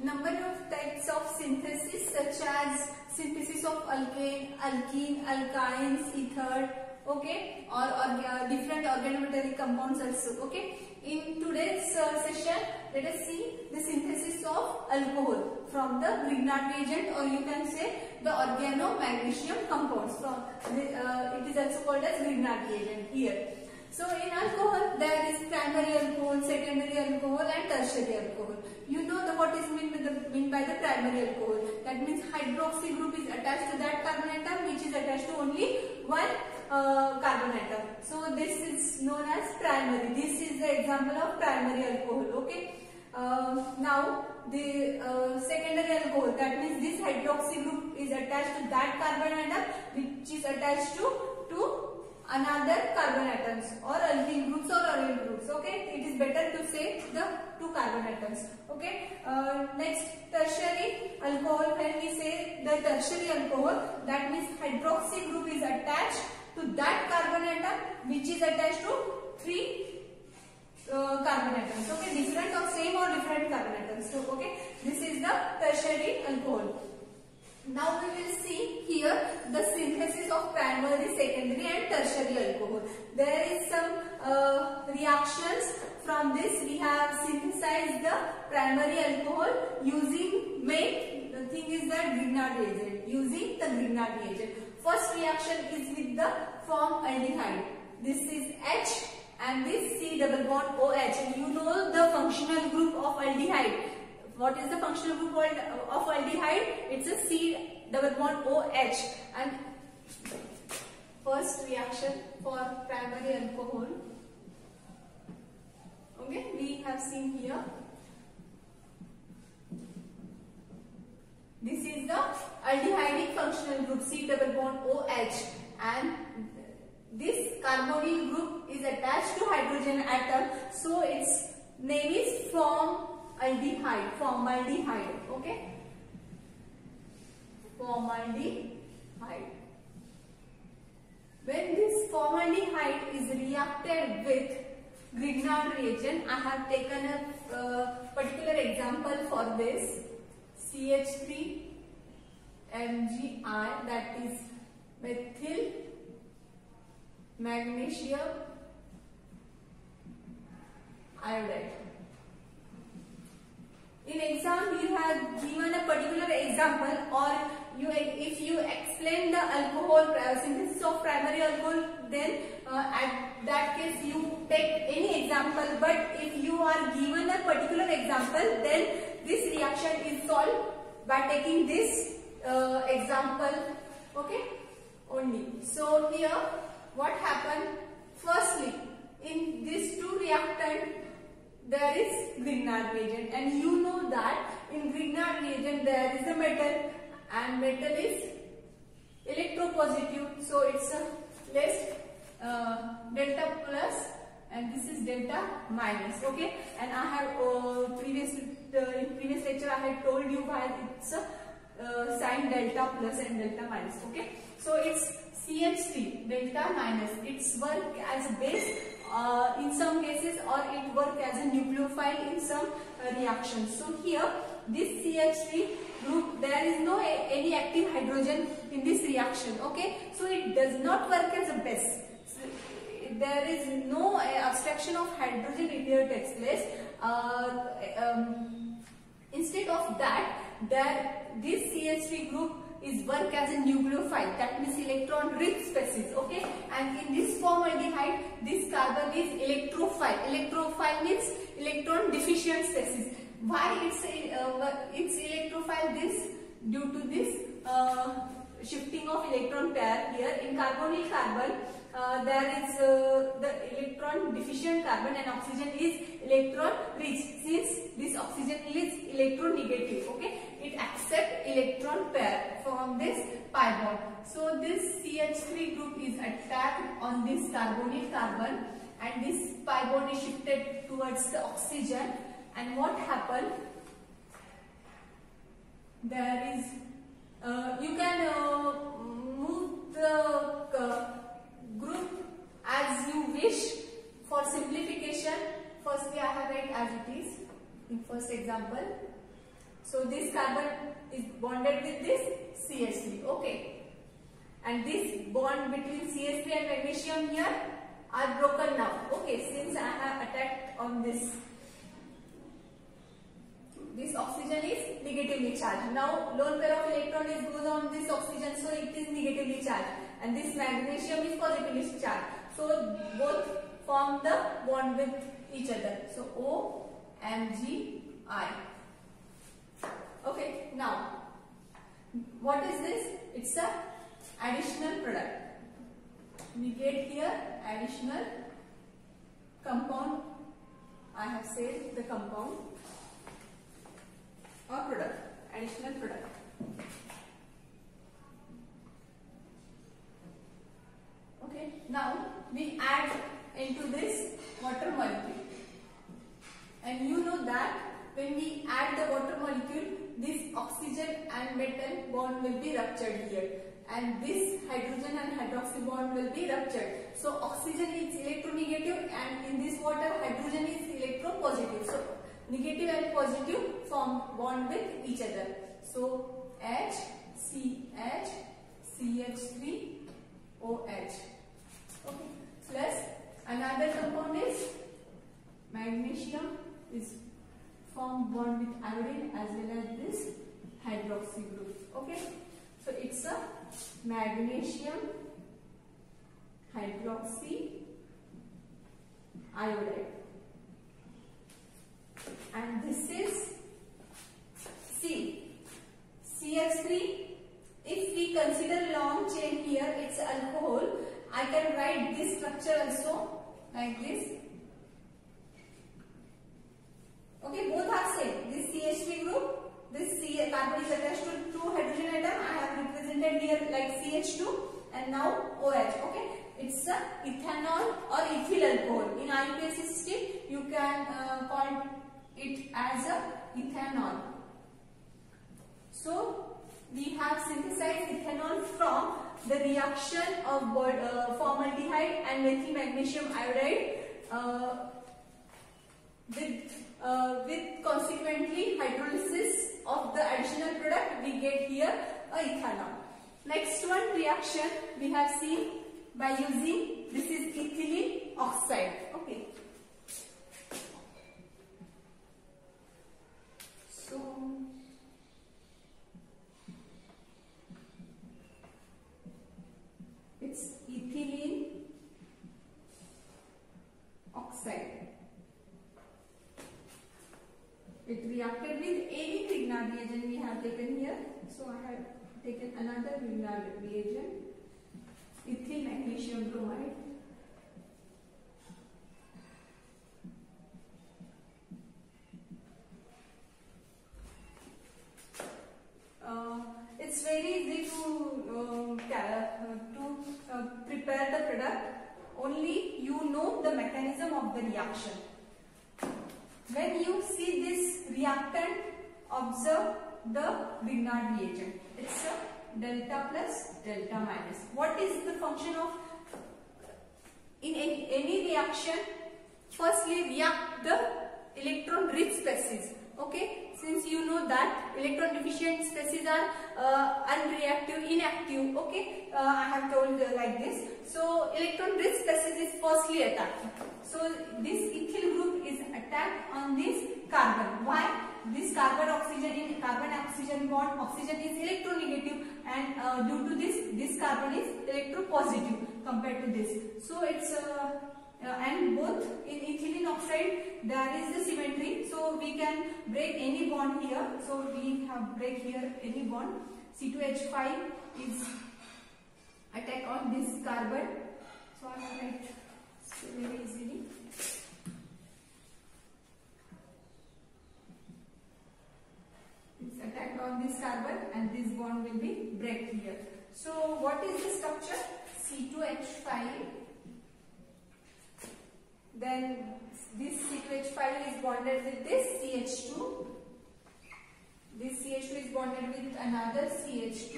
number of types of synthesis such as synthesis of alkane, alkene, alkynes, ether, okay, or different organometallic compounds also, okay. In today's session, let us see the synthesis of alcohol from the Grignard reagent, or you can say the organomagnesium compounds. So it is also called as Grignard reagent here. So in alcohol there is primary alcohol, secondary alcohol and tertiary alcohol. You know what is meant by the primary alcohol. That means hydroxy group is attached to that carbon atom which is attached to only one carbon atom. So this is known as primary. This is the example of primary alcohol. Okay. Now the secondary alcohol, that means this hydroxy group is attached to that carbon atom which is attached to another carbon atoms or alkene groups or aryl groups. Okay, it is better to say the two carbon atoms. Okay. Next, tertiary alcohol. When we say the tertiary alcohol, that means hydroxy group is attached to that carbon atom which is attached to three carbon atoms. Okay, different or same or different carbon atoms. So okay, this is the tertiary alcohol. Now we will see here the synthesis of primary, secondary and tertiary alcohol. There is some reactions. From this we have synthesized the primary alcohol using the thing is the Grignard reagent, using the Grignard reagent. First reaction is with the form aldehyde. This is H and this C double bond OH. And you know the functional group of aldehyde. What is the functional group of aldehyde? It's a C double bond OH. And first reaction for primary alcohol. Okay, we have seen here. This is the aldehydic functional group C double bond OH, and this carbonyl group is attached to hydrogen atom, so its name is formaldehyde. Okay, formaldehyde. When this formaldehyde is reacted with Grignard reagent, I have taken a particular example for this. CH3 MgI, that is methyl magnesium iodide. In exam you have given a particular example, or if you explain the alcohol synthesis of primary alcohol, then at that case you take any example. But if you are given a particular example, then this reaction is solved by taking this example, okay, only. So here what happened? Firstly, in these two reactant there is Grignard reagent, and you know that in Grignard reagent there is a metal, and metal is electropositive, so it's a less delta plus and this is delta minus. Okay, and I have in previous lecture I had told you why it's a sign delta plus and delta minus. Okay, so it's CH3 delta minus. It's work as a base in some cases, or it work as a nucleophile in some reactions. So here this CH3 group, there is no any active hydrogen in this reaction. Okay, so it does not work as a base. So there is no abstraction of hydrogen in here takes place. Instead of that, this CH3 group is work as a nucleophile, that means electron rich species. Okay, and in this formaldehyde this carbon is electrophile. Electrophile means electron deficient species. Why it's electrophile? This due to this shifting of electron pair here. In carbonyl carbon there is the electron deficient carbon, and oxygen is electron rich. Since this oxygen is electron negative, okay, it accepts electron pair from this pi bond. So this CH3 group is attacked on this carbonyl carbon, and this pi bond is shifted towards the oxygen. And what happened? There is you can move the group as you wish. For simplification, firstly I have write as it is in first example. So this carbon is bonded with this CH3. Okay. And this bond between CH3 and magnesium here are broken now. Okay. Since I have attacked on this. This oxygen is negatively charged. Now lone pair of electron is goes on this oxygen, so it is negatively charged, and this magnesium is positively charged. So both form the bond with each other. So OMgI. Okay. Now what is this? It's a additional product. We get here additional compound. I have said the compound. Or product, additional product. Okay, now we add into this water molecule, and you know that when we add the water molecule, this oxygen and metal bond will be ruptured here, and this hydrogen and hydroxy bond will be ruptured. So oxygen is electronegative, and in this water hydrogen is electropositive. So negative and positive form bond with each other. So HCH, CH3, OH. Okay. Plus another compound is magnesium is form bond with iodine as well as this hydroxy group. Okay. So it's a magnesium hydroxy iodide. And this is CH3. If we consider long chain here, it's alcohol. I can write this structure also like this. Okay, both are same. This CH3 group, this carbon is attached to two hydrogen atom. I have represented here like CH2 and now OH. Okay, it's a ethanol or ethyl alcohol. In IUPAC system, you can call it as a ethanol. So we have synthesized ethanol from the reaction of formaldehyde and methyl magnesium iodide with consequently hydrolysis of the additional product, we get here a ethanol. Next one reaction we have seen by using, this is ethylene oxide. Okay. So it's ethylene oxide. It reacted with any Grignard reagent we have taken here. So I have taken another Grignard reagent, ethyl magnesium bromide. It's very easy to prepare the product. Only you know the mechanism of the reaction. When you see this reactant, observe the Grignard reagent. It's a delta plus, delta minus. What is the function of, in any reaction, firstly react the electron rich species. Okay, since you know that electron deficient species are unreactive, inactive. Okay, I have told like this. So electron rich species is firstly attacked. So this ethyl group is attacked on this carbon. Why? This carbon oxygen, in carbon oxygen bond, oxygen is electronegative, and due to this carbon is electropositive compared to this. So it's and both in ethylene oxide there is the symmetry, so we can break any bond here. So we have break here any bond. C2H5 is attack on this carbon. So I will write very easily. It's attacked on this carbon and this bond will be break here. So what is the structure? C2H5. Then this C2H5 is bonded with this CH2. This CH2 is bonded with another CH2.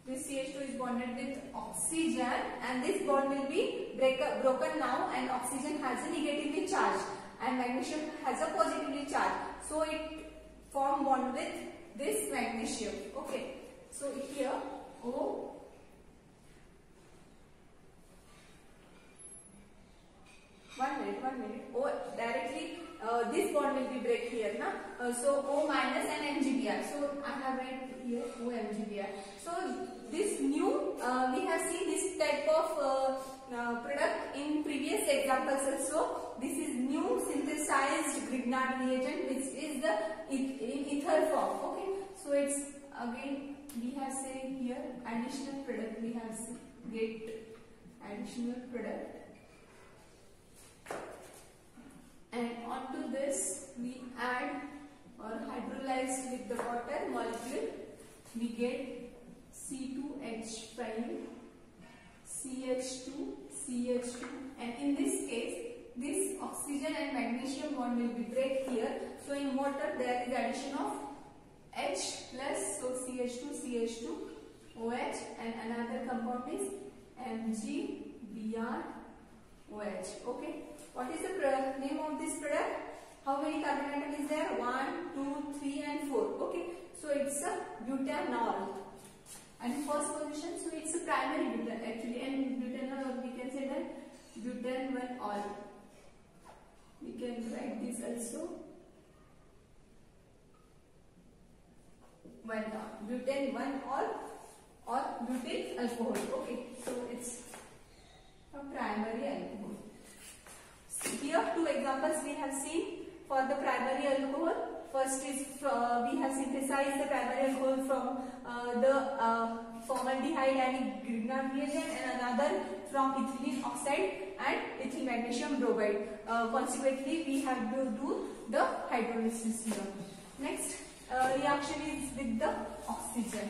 This CH2 is bonded with oxygen, and this bond will be broken now, and oxygen has a negatively charged and magnesium has a positively charged. So it form bond with this magnesium. Okay, so here O. One minute. O directly this bond will be break here, na? So O minus and MgBr. So I have written here O MgBr. So this new we have seen this type of product in previous examples also. This is new synthesized Grignard reagent, which is the in ether form. Okay, so it's again we have say here additional product. We have get additional product. And onto this we add or hydrolyze with the water molecule, we get C2H prime, CH2, and in this case this oxygen and magnesium bond will be break here. So in water there is addition of H plus, so CH2, OH, and another compound is MgBr OH. Okay. What is the name of this product? How many carbon atom is there? 1, 2, 3 and 4. Okay. So it's a butanol. And first position, so it's a primary butanol actually. And butanol, we can say that butanol. We can write this also. Butanol or butyl alcohol. Okay. So it's a primary alcohol. Here two examples we have seen for the primary alcohol. First is we have synthesized the primary alcohol from the formaldehyde and Grignard reagent, and another from ethylene oxide and ethyl magnesium bromide. Consequently, we have to do the hydrolysis here. Next reaction is with the oxygen.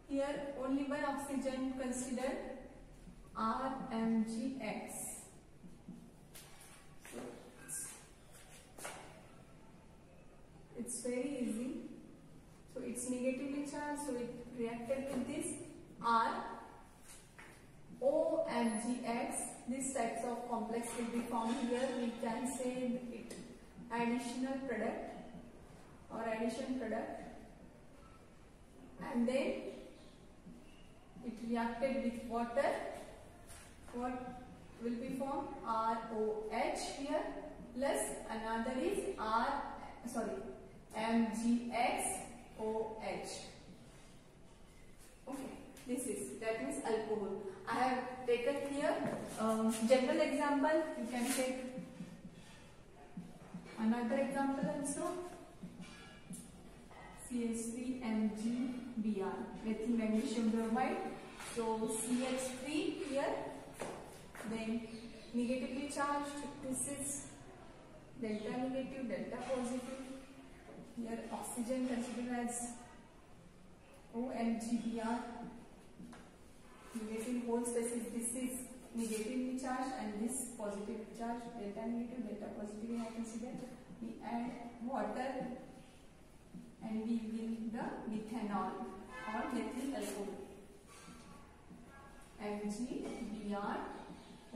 Here only one oxygen considered, RMgX. So it's very easy. So it's negatively charged, so it reacted with this OMgX. These types of complex will be formed here. We can say it additional product or addition product, and then it reacted with water. What will be formed? ROH here plus another is MgXOH. Okay, that means alcohol. I have taken here general example. You can take another example also. CH3MgBr, methyl magnesium bromide. So CH3 here, then negatively charged. This is delta negative, delta positive. Here oxygen considered as OMgBr. Negative whole species. This is negatively charged and this positive charge. Delta negative, delta positive. I consider. We add water and we will the methanol or methyl alcohol. MgBr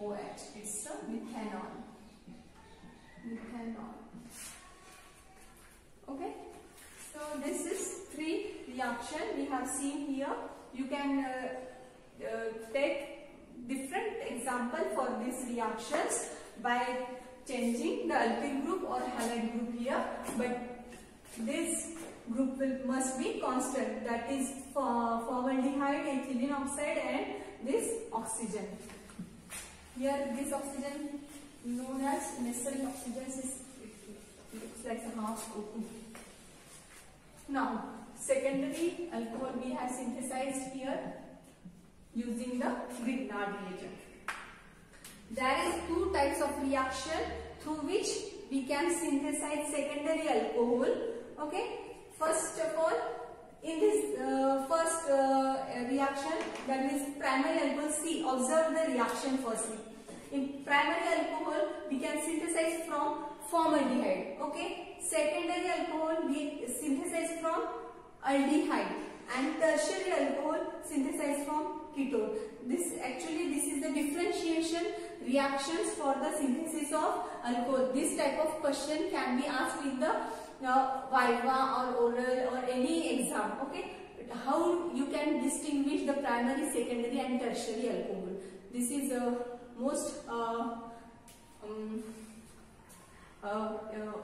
OH. It's a methanol. Okay. So this is 3 reaction we have seen here. You can take different example for these reactions by changing the alkyl group or halide group here, but this group must be constant, that is formaldehyde, ethylene oxide and this oxygen. Here this oxygen known as nescent oxygen is, it looks like a half O2. Now secondary alcohol we have synthesized here using the Grignard reagent. There is 2 types of reaction through which we can synthesize secondary alcohol. Okay. First of all, in this first reaction, that is primary alcohol C. Observe the reaction firstly. In primary alcohol, we can synthesize from formaldehyde. Okay. Secondary alcohol we synthesize from aldehyde, and tertiary alcohol synthesize from ketone. This is the differentiation reactions for the synthesis of alcohol. This type of question can be asked in the viva or oral or any exam. Okay. How you can distinguish the primary, secondary and tertiary alcohol. This is the most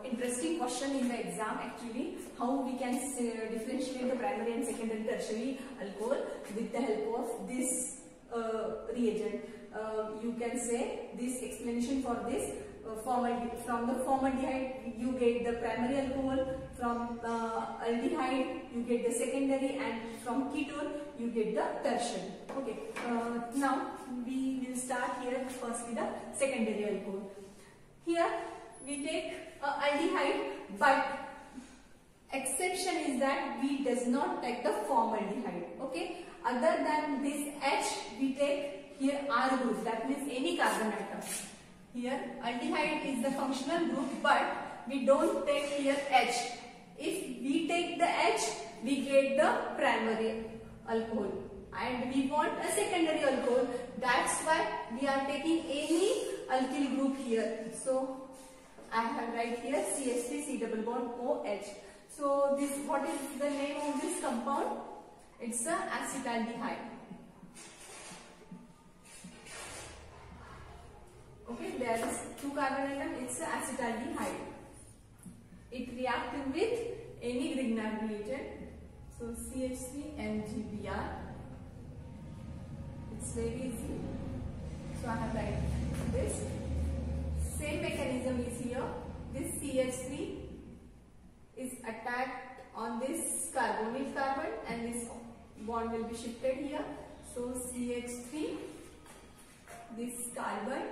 interesting question in the exam actually. How we can differentiate the primary and secondary, tertiary alcohol with the help of this reagent. You can say this explanation for this. From the formaldehyde you get the primary alcohol, from aldehyde you get the secondary, and from ketone you get the tertiary. Okay. Now we will start here first with the secondary alcohol. Here we take aldehyde, but exception is that we does not take the formaldehyde. Okay. Other than this H, we take here R group, that means any carbon atom. Here aldehyde is the functional group, but we don't take here H. If we take the H, we get the primary alcohol, and we want a secondary alcohol. That's why we are taking any alkyl group here. So I have write here CH3 C double bond OH. So this, what is the name of this compound? It's a acetaldehyde. Okay, there is 2 carbon atom, it's acetaldehyde. It reacts with any Grignard reagent. So CH3MgBr. It's very easy. So I have written this. Same mechanism is here. This CH3 is attacked on this carbonyl carbon, and this bond will be shifted here. So CH3, this carbon,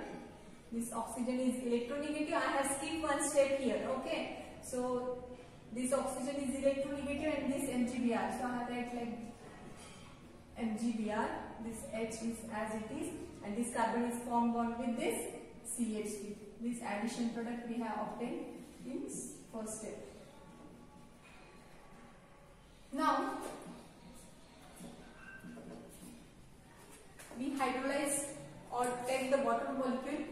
this oxygen is electronegative. I have skipped one step here. Okay. So this oxygen is electronegative and this MgBr. So I have write like MgBr. This H is as it is, and this carbon is formed bond with this CH3. This addition product we have obtained in first step. Now we hydrolyze or take the water molecule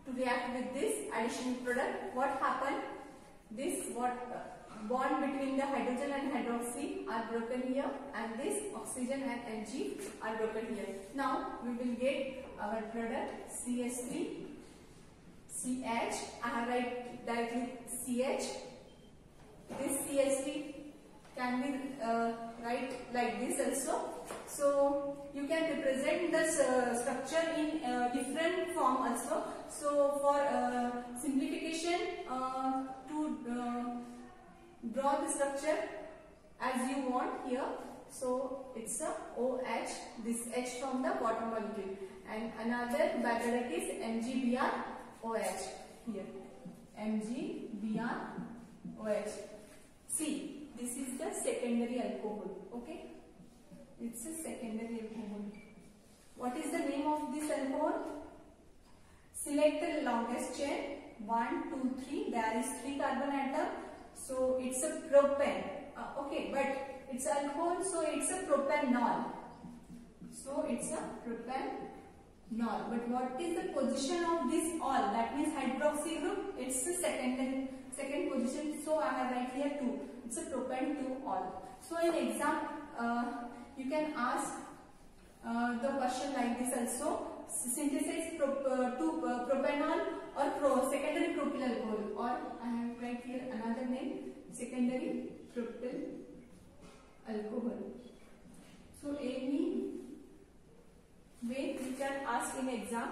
to react with this addition product. What happened? This bond between the hydrogen and hydroxy are broken here, and this oxygen and Mg are broken here. Now we will get our product CH3 CH. I have write directly CH. This CH3 can be write like this also. So you can represent the structure in different form also. So for simplification, to draw the structure as you want here. So it's a OH, this H from the water molecule, and another byproduct is MgBr OH here. MgBr OH. See, this is the secondary alcohol. Okay, it's a secondary alcohol. What is the name of this alcohol? Select the longest chain. 1, 2, 3. There is 3 carbon atom. So it's a propane. Okay, but it's alcohol, so it's a propanol. So it's a propanol. But what is the position of this all? That means hydroxy group. It's the second position. So I have right here 2. It's a propane 2 all. So in exam, you can ask the question like this also. Synthesize propanol or secondary propyl alcohol, or I have right here another name, secondary propyl alcohol. So any way we can ask in exam,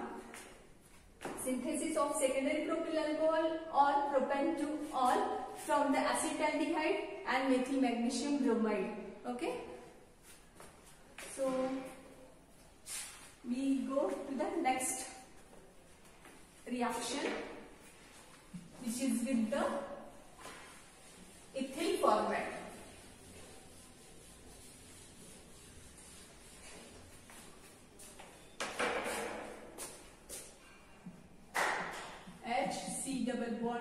synthesis of secondary propyl alcohol or propan-2-ol from the acetaldehyde and methyl magnesium bromide. Okay. So we go to the next reaction, which is with the ethyl format.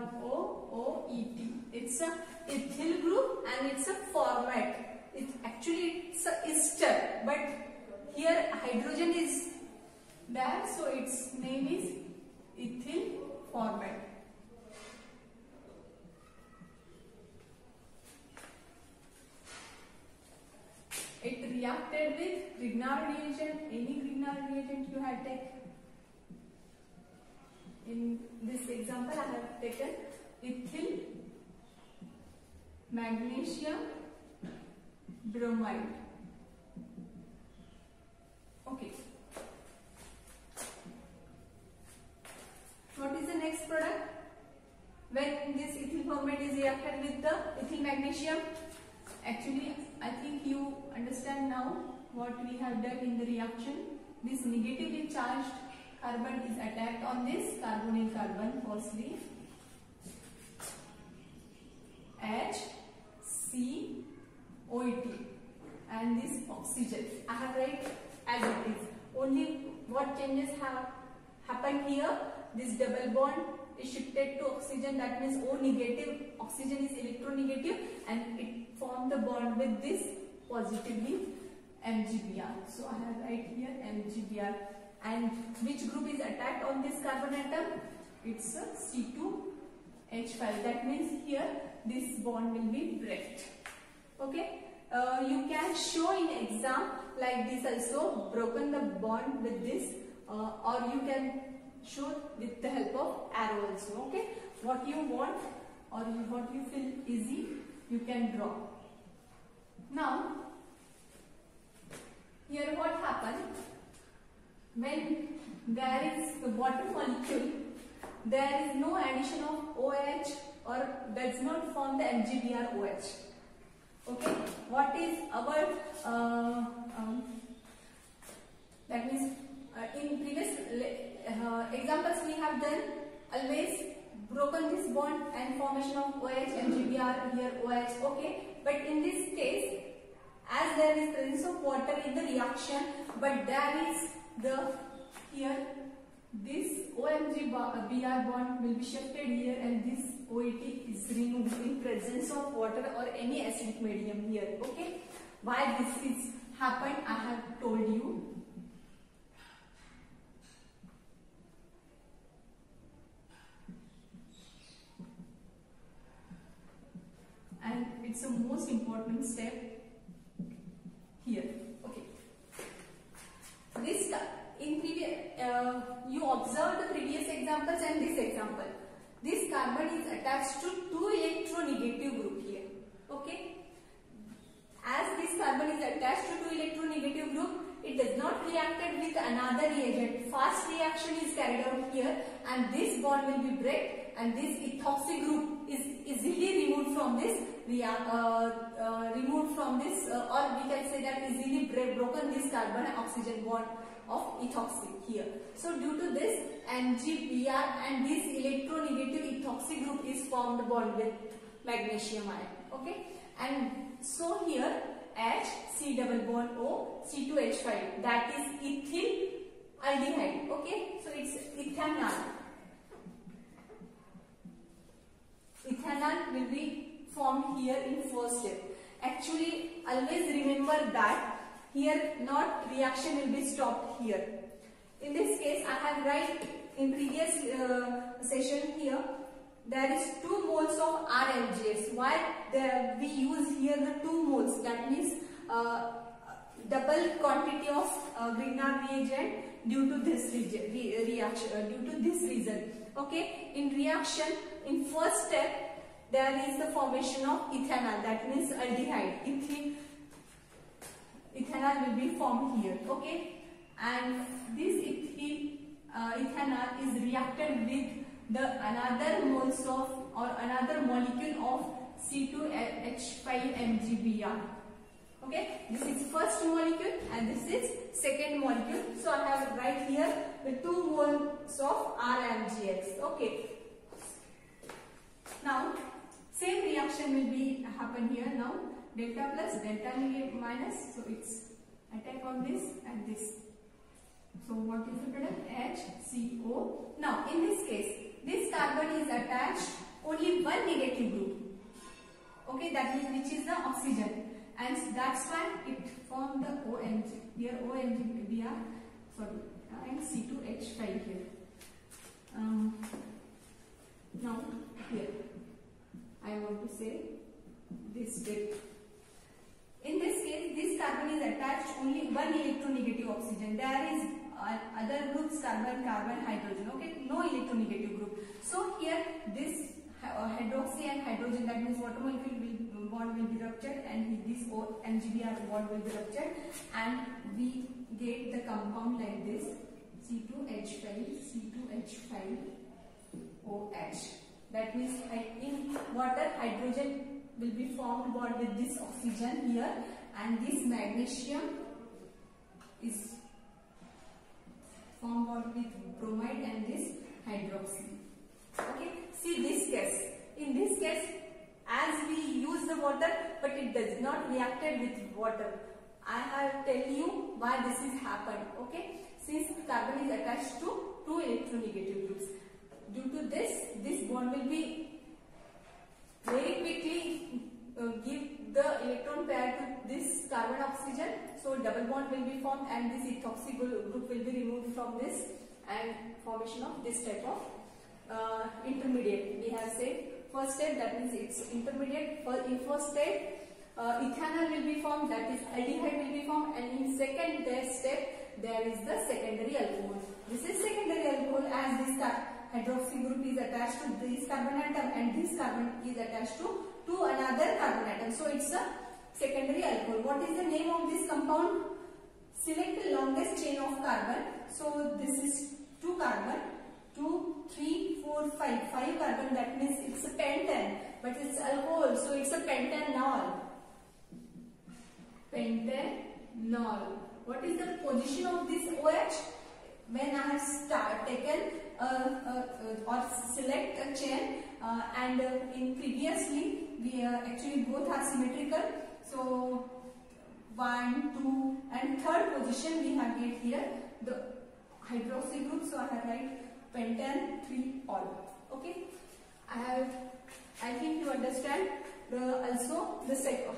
WBR1OOET. It's a ethyl group and it's a format. It's a ester, but here hydrogen is there, so its name is ethyl format. It reacted with Grignard reagent, any Grignard reagent you had taken. In this example, I have taken ethyl magnesium bromide. Okay. What is the next product? When this ethyl format is reacted with the ethyl magnesium, actually I think you understand now what we have done in the reaction. This negatively charged carbon is attacked on this carbonyl carbon firstly. HCOET and this oxygen. I have write as it is. Only what changes have happened here? This double bond is shifted to oxygen. That means O negative. Oxygen is electronegative and it formed the bond with this positively MgBr. So I have write here MgBr. And which group is attacked on this carbon atom? It's a C2H5. That means here this bond will be break. Okay. You can show in exam like this also, broken the bond with this, or you can show with the help of arrow also. Okay. What you want or what you feel easy, you can draw. Now, here what happened? When there is the water molecule, there is no addition of OH or does not form the MgBrOH. Okay, what is our that means in previous examples we have done always broken this bond and formation of OH, MgBr, here OH. Okay, but in this case, as there is presence of water in the reaction, but there is here this OMG-Br bond will be shifted here and this OET is removed in presence of water or any acidic medium here. Okay, why this is happened I have told you. And it's the most important step here. Okay. This in previous you observed the previous examples and this example. This carbon is attached to two electronegative group here. Okay. As this carbon is attached to two electronegative group, it does not reacted with another reagent. Fast reaction is carried out here, and this bond will be break, and this ethoxy group is easily removed from this or we can say that easily broken this carbon and oxygen bond of ethoxy here. So due to this, MgBr and this electronegative ethoxy group is formed bond with magnesium ion. Okay, and so here H, C double bond O, C2H5, that is ethyl aldehyde. Okay, so it's ethanol. Ethanol will be formed here in first step. Actually, always remember that here not reaction will be stopped here. In this case, I have write in previous session here, there is 2 moles of RMGS. Why we use here the 2 moles? That means double quantity of Grignard reagent due to this reaction, due to this reason. Okay, in reaction, in first step, there is the formation of ethanol. That means aldehyde. Ethanol will be formed here. Okay, and this ethanol is reacted with the another moles of or another molecule of C2H5MgBr. Okay, this is first molecule and this is second molecule. So I have right here the 2 moles of RMGX. Okay. Now same reaction will be happen here. Now delta plus delta minus. So it's attack on this and this. So what is the product? HCO. Now in this case, this carbon is attached only one negative group. Okay, that means which is the oxygen, and that's why it formed the OMG. Here OMG we are and C2H5 here. Now here I want to say this bit. In this case, this carbon is attached only one electronegative oxygen. There is other groups carbon, hydrogen. Okay, no electronegative group. So here this hydroxy and hydrogen, that means water molecule bond will be ruptured, and this MgBr bond will be ruptured, and we get the compound like this: C2H5, C2H5OH. That means in water, hydrogen will be formed bond with this oxygen here, and this magnesium is formed bond with bromide and this hydroxy. Okay, see this case. In this case, as we use the water, but it does not reacted with water. I have tell you why this is happened. Okay, since carbon is attached to two electronegative groups, due to this bond will be very quickly give the electron pair to this carbon oxygen. So double bond will be formed, and this ethoxy group will be removed from this, and formation of this type of intermediate. We have said first step, that means it's intermediate. In first step, ethanol will be formed, that is aldehyde will be formed, and in second step there is the secondary alcohol. This is secondary alcohol, as this hydroxy group is attached to this carbon atom, and this carbon is attached to another carbon atom. So it's a secondary alcohol. What is the name of this compound? Select the longest chain of carbon. So this is 2 carbon, 2, 3, 4, 5. 5 carbon, that means it's a pentane, but it's alcohol, so it's a pentanol. Pentanol. What is the position of this OH? When I have taken or select a chain, and in previously we actually both are symmetrical. So 1, 2, and third position we have get here the hydroxy group. So I have write pentane 3 all. Okay, I think you understand also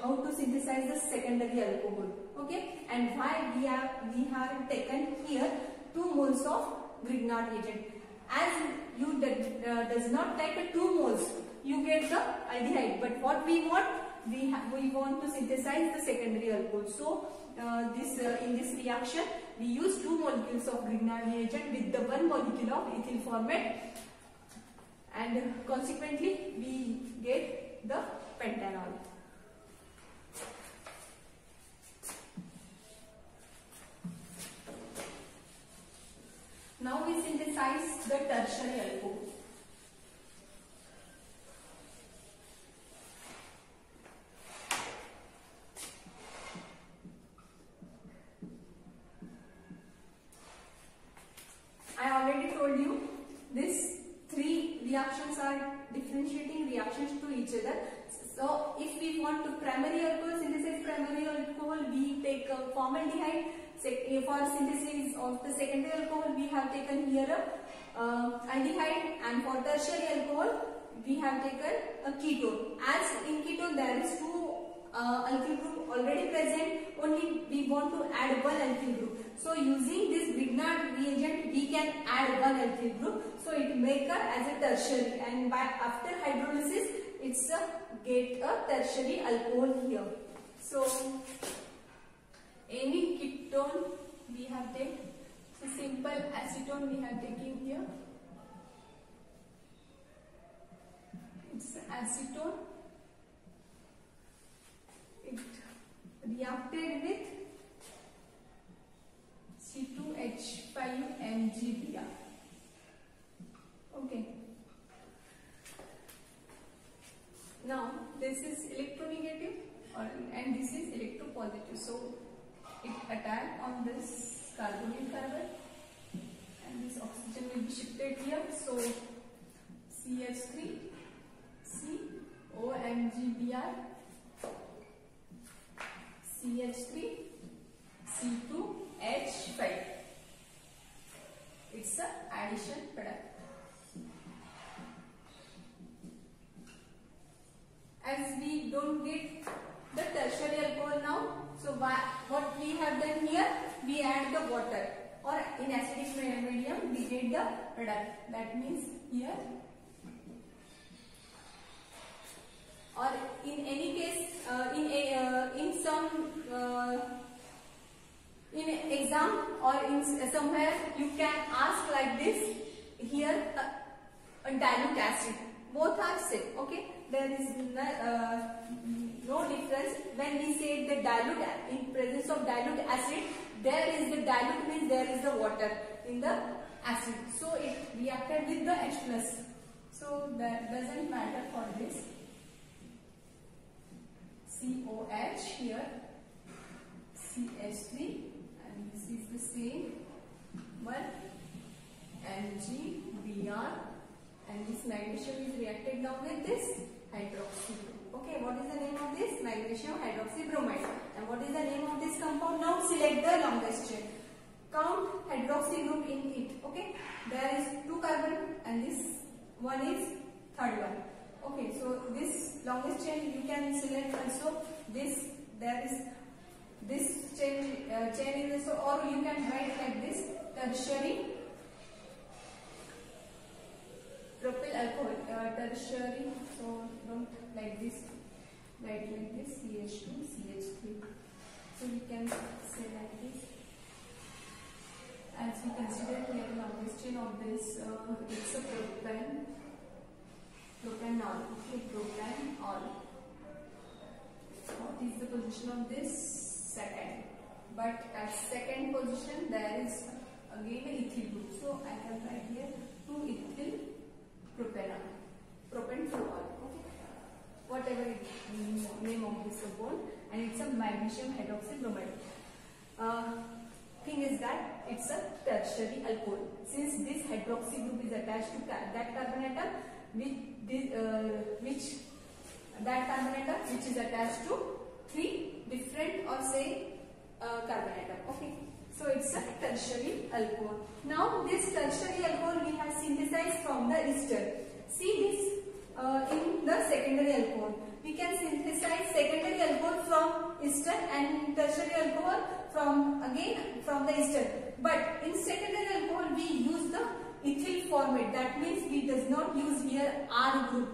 how to synthesize the secondary alcohol. Okay, and why we have taken here 2 moles of Grignard reagent. As you does not take 2 moles, you get the aldehyde. But what we want, we want to synthesize the secondary alcohol. So in this reaction, we use 2 molecules of Grignard reagent with the 1 molecule of ethyl formate, and consequently we get the pentanol. Now we synthesize the tertiary alcohol. I already told you these 3 reactions are differentiating reactions to each other. So if we want to primary alcohol, synthesize primary alcohol, we take formaldehyde. For synthesis of the secondary alcohol, we have taken here aldehyde, and for tertiary alcohol, we have taken a ketone. As in ketone there is 2 alkyl group already present, only we want to add 1 alkyl group. So using this Grignard reagent, we can add 1 alkyl group. So it make as a tertiary, and after hydrolysis, it's get a tertiary alcohol here. So any ketone we have taken, so simple acetone we have taken here. It's acetone. It reacted with C2H5MgBr. Okay. Now this is electronegative, and this is electropositive. So it attack on this carbonyl carbon, and this oxygen will be shifted here. So CH3, C, OMgBr, CH3, C2H5. It's a addition product. add the water, or in acidic medium we get the product. That means here, or in any case, in some in exam or in somewhere you can ask like this. Here a dilute acid, both are same. Okay, there is no difference. When we say the dilute, in presence of dilute acid, there is the dilute means there is the water in the acid, so it reacted with the H plus, so that doesn't matter for this. COH here, CH3, and this is the same one, MgBr, and this magnesium is reacted now with this hydroxy group. Okay, what is the name of this? Magnesium hydroxybromide. And what is the name of this compound? Now select the longest chain. Count hydroxy group in it. Okay, there is 2 carbon and this one is third one. Okay, so this longest chain you can select also. This, there is this chain is also, or you can write like this: tertiary propyl alcohol, tertiary. So don't like this, write like this: CH2 CH3. So we can say like this. As we consider here the longest chain of this, it's a propanol. Okay, propanol. What is the position of this? Second. But at second position there is again an ethyl group. So I can write here 2-ethyl propanol, propanol. Okay, whatever it name of this compound, and it's a magnesium hydroxybromide. Thing is that it's a tertiary alcohol. Since this hydroxy group is attached to that carbon atom, which is attached to 3 different or say carbon atom. Okay, so it's a tertiary alcohol. Now this tertiary alcohol we have synthesized from the ester. See this in the secondary alcohol. We can synthesize secondary alcohol from ester and tertiary alcohol from the ester. But in secondary alcohol we use the ethyl formate. That means we does not use here R group.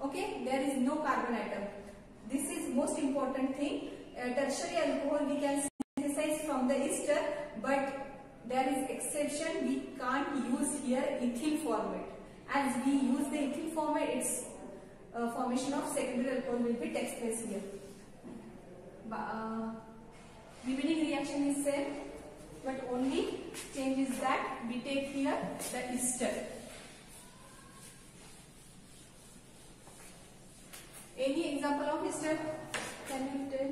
Okay, there is no carbon atom. This is most important thing. Tertiary alcohol we can synthesize from the ester, but there is exception. We can't use here ethyl formate. As we use the ethyl formate, its formation of secondary alcohol will be takes place here. Remaining reaction is same, but only change is that we take here the ester. Any example of ester? Can you tell?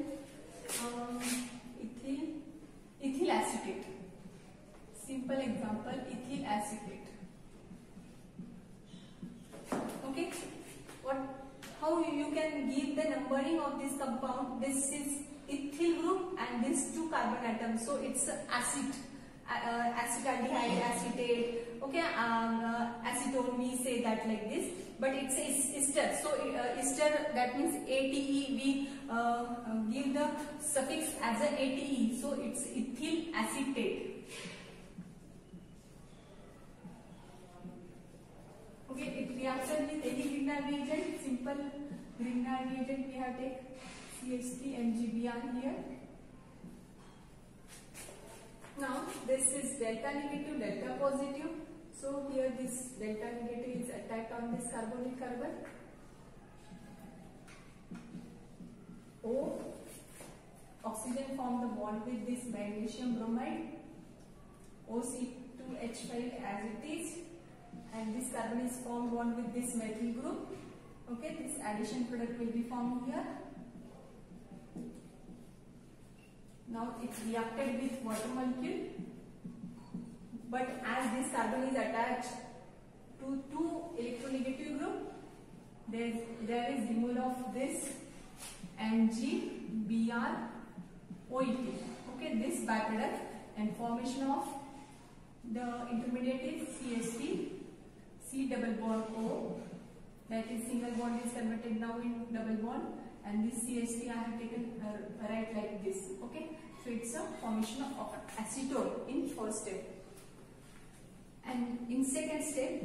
Ethyl acetate. Simple example: ethyl acetate. Okay. How you can give the numbering of this compound? This is ethyl group and these 2 carbon atoms. So it's acid, acetaldehyde, acetate. Okay, acetone we say that like this. But it's ester. So ester, that means ATE. We give the suffix as a ATE. So it's ethyl acetate. Okay, it reacts with any Grignard reagent. Simple Grignard reagent we have take CH3 MgBr here. Now this is delta negative, delta positive. So here this delta negative is attacked on this carbonyl carbon. O, oxygen form the bond with this magnesium bromide. OC2H5 as it is, and this carbon is formed bond with this methyl group. Okay, this addition product will be formed here. Now it's reacted with water molecule, but as this carbon is attached to 2 electronegative group, there is removal of this MgBr OET. Okay, this byproduct and formation of the intermediate is CH3, C double bond O, that is single bond is converted now in double bond, and this CH3 I have taken right like this. Okay, so it's a formation of acetone in first step. And in second step,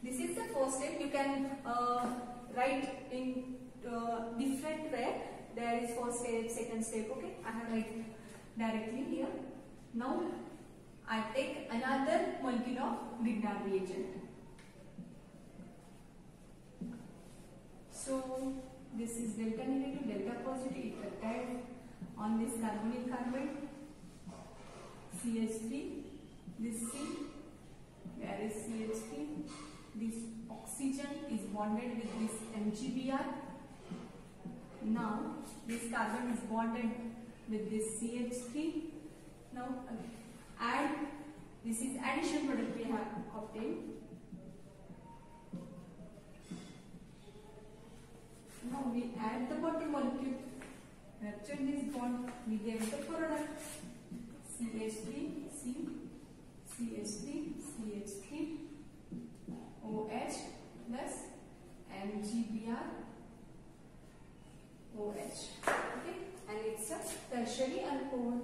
this is the first step. You can write in different way. There is first step, second step. Okay, I have written directly here. Now I take another molecule of Grignard reagent. So this is delta negative, delta positive. It attacked on this carbonyl carbide, CH3, this C, there is CH3, this oxygen is bonded with this MgBr. Now this carbon is bonded with this CH3. Now add, this is addition product we have obtained. Now we add the bottom molecule, rupture this bond, we get the product CH3, C, CH3, CH3, OH plus MgBr, OH. Okay, and it's a tertiary alcohol.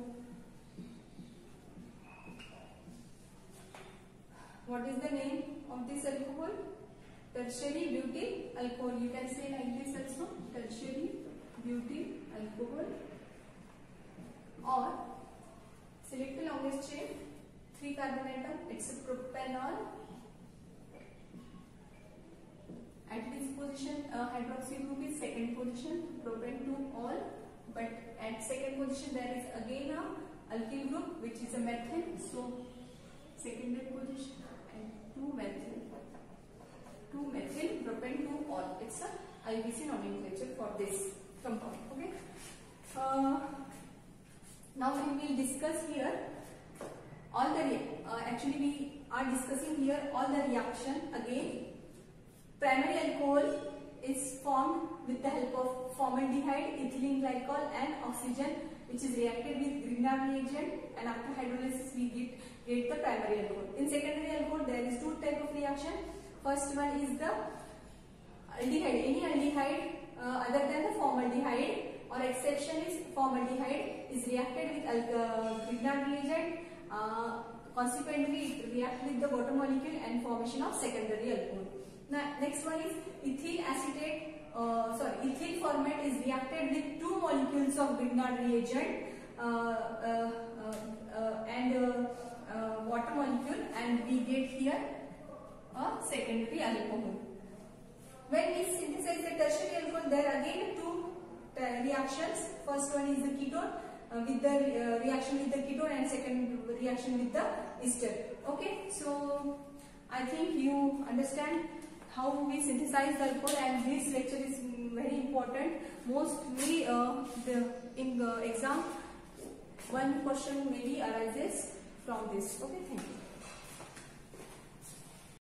What is the name of this alcohol? Tertiary butyl alcohol. You can say like this also, tertiary butyl alcohol. Or select the longest chain, 3 carbon atom. It's a propanol. At this position, hydroxy group is second position, propan 2-all. But at second position there is again a alkyl group which is a methane. So secondary position and 2-methyl. 2-methyl propan 2-all. It's a IUPAC nomenclature for this compound. Okay. Now we will discuss here all the actually we are discussing here all the reaction again. Primary alcohol is formed with the help of formaldehyde, ethylene glycol and oxygen, which is reacted with Grignard reagent, and after hydrolysis we get the primary alcohol. In secondary alcohol there is 2 types of reaction. First one is the aldehyde. Any aldehyde other than the formaldehyde, or exception is formaldehyde, is reacted with Grignard reagent. Consequently, it reacts with the water molecule and formation of secondary alcohol. Now, next one is ethyl acetate. Ethyl format is reacted with 2 molecules of Grignard reagent and water molecule, and we get here a secondary alcohol. When we synthesize the tertiary alcohol, there are again 2 reactions. First one is the ketone with the reaction with the ketone, and second reaction with the ester. Okay, so I think you understand how we synthesize the alcohol, and this lecture is very important. Mostly in the exam, one question maybe arises from this. Okay, thank you.